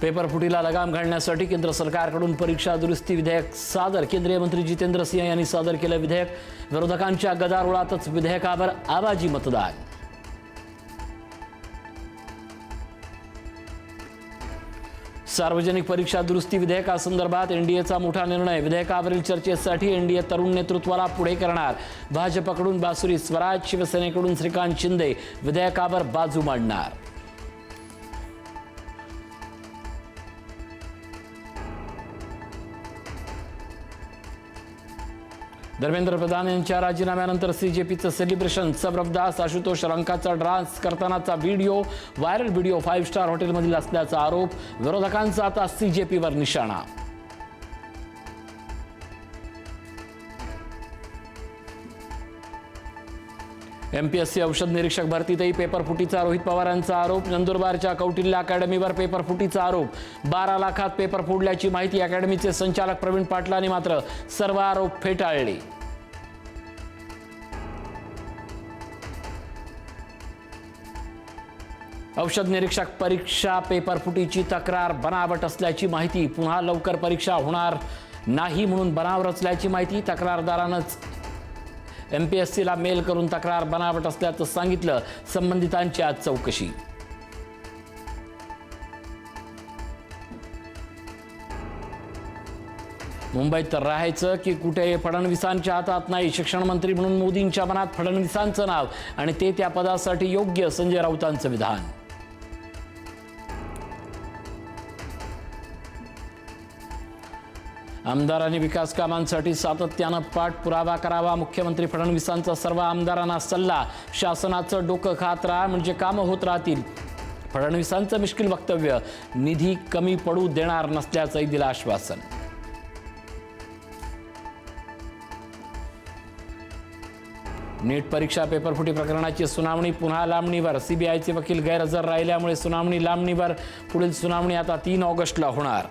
Paper फुटीला लगाम घालण्यासाठी केंद्र सरकारकडून परीक्षा दुरुस्ती विधेयक सादर। केंद्रीय मंत्री जितेंद्र सिंह यांनी सादर केलं विधेयक। विरोधकांच्या गदारोळातच विधेयकावर आवाजी मतदान। सार्वजनिक परीक्षा दुरुस्ती विधेयकासंदर्भात एनडीएचा मोठा निर्णय। विधेयकावरील चर्चेसाठी एनडीए तरुण नेतृत्वाला पुढे करणार। भाजपकडून बासुरी स्वराज, शिवसेनेकडून श्रीकांत शिंदे विधेयकावर बाजू मांडणार। धर्मेंद्र प्रधान यांच्या राजीनाम्यानंतर सीजेपीचं सेलिब्रेशन। सौरभ आशुतोष रंकाचा डान्स करतानाचा व्हायरल व्हिडिओ 5 स्टार हॉटेलमधील असल्याचा आरोप। विरोधकांचा आता सीजेपीवर निशाणा। एमपीएससी औषध निरीक्षक भरतीतही पेपरफुटीचा रोहित पवारांचा आरोप। नंदुरबारच्या कौटिल्य अकॅडमीवर पेपरफुटीचा आरोप। 12 लाखात पेपर फोडल्याची माहिती। अकॅडमीचे संचालक प्रवीण पाटलांनी मात्र सर्व आरोप फेटाळले। औषध निरीक्षक परीक्षा पेपरफुटीची तक्रार बनावट असल्याची माहिती। पुन्हा लवकर परीक्षा होणार नाही म्हणून बनाव रचल्याची माहिती। तक्रारदारानंच एमपीएससीला मेल करून तक्रार बनावट असल्याचं सांगितलं। संबंधितांची आज चौकशी। मुंबईत राहायचं की कुठे फडणवीसांच्या हातात नाही। शिक्षण मंत्री म्हणून मोदींच्या मनात फडणवीसांचं नाव आणि ते त्या पदासाठी योग्य, संजय राऊतांचं विधान। आमदारांनी विकास कामांसाठी सातत्यानं पाठपुरावा करावा। मुख्यमंत्री फडणवीसांचा सर्व आमदारांना सल्ला। शासनाचं डोकं खात राहा म्हणजे कामं होत राहतील। फडणवीसांचं मिश्किल वक्तव्य। निधी कमी पडू देणार नसल्याचंही दिलं आश्वासन। नीट परीक्षा पेपरफुटी प्रकरणाची सुनावणी पुन्हा लांबणीवर। सीबीआयचे वकील गैरहजर राहिल्यामुळे सुनावणी लांबणीवर। पुढील सुनावणी आता 3 ऑगस्टला होणार।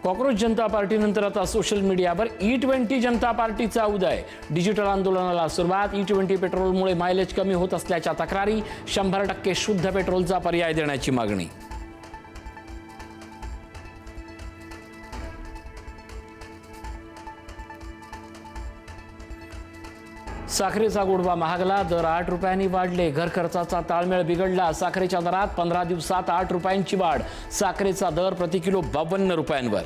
कॉक्रोच जनता पार्टीनंतर आता सोशल मीडियावर E20 जनता पार्टीचा उदय। डिजिटल आंदोलनाला सुरुवात। E20 पेट्रोलमुळे मायलेज कमी होत असल्याच्या तक्रारी। 100% शुद्ध पेट्रोलचा पर्याय देण्याची मागणी। साखरेचा गोडवा महागला। दर 8 रुपयांनी वाढले। घर खर्चाचा ताळमेळ बिघडला। साखरेच्या दरात 15 दिवसात 8 रुपयांची वाढ। साखरेचा दर प्रति किलो 52 रुपयांवर।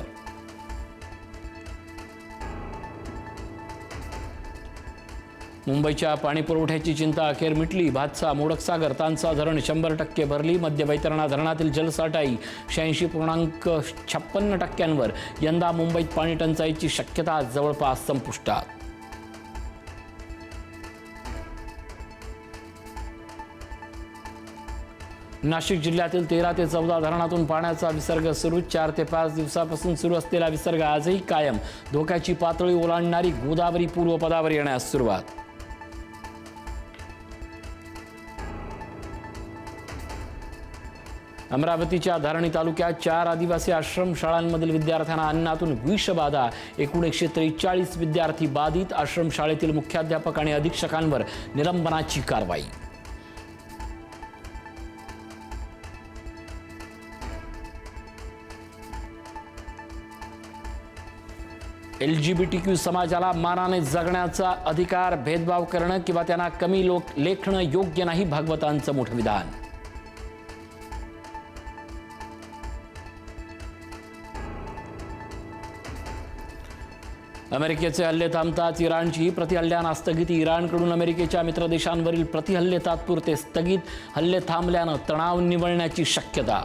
मुंबईच्या पाणी पुरवठ्याची चिंता अखेर मिटली। भातसा, मोडकसागर, तानसा धरण 100% भरली। मध्य वैतरणा धरणातील जलसाठाही 86.56% यंदा मुंबईत पाणी टंचाईची शक्यता जवळपास संपुष्टात। नाशिक जिल्ह्यातील 13 ते 14 धरणातून पाण्याचा विसर्ग सुरू। 4 ते 5 दिवसापासून सुरू असलेला विसर्ग आजही कायम। धोक्याची पातळी ओलांडणारी गोदावरी पूर्वपदावर येण्यास सुरुवात। अमरावतीच्या धारणी तालुक्यात 4 आदिवासी आश्रमशाळांमधील विद्यार्थ्यांना अन्नातून विषबाधा। एकूण 143 विद्यार्थी बाधित। आश्रमशाळेतील मुख्याध्यापक आणि अधीक्षकांवर निलंबनाची कारवाई। LGBTQ समाजाला मानाने जगण्याचा अधिकार। भेदभाव करणं किंवा त्यांना कमी लेखणं योग्य नाही। भागवतांचं मोठं विधान। अमेरिकेचे हल्ले थांबताच इराणची प्रतिहल्ल्यांना स्थगिती। इराणकडून अमेरिकेच्या मित्र देशांवरील प्रतिहल्ले तात्पुरते स्थगित। हल्ले थांबल्यानं तणाव निवळण्याची शक्यता।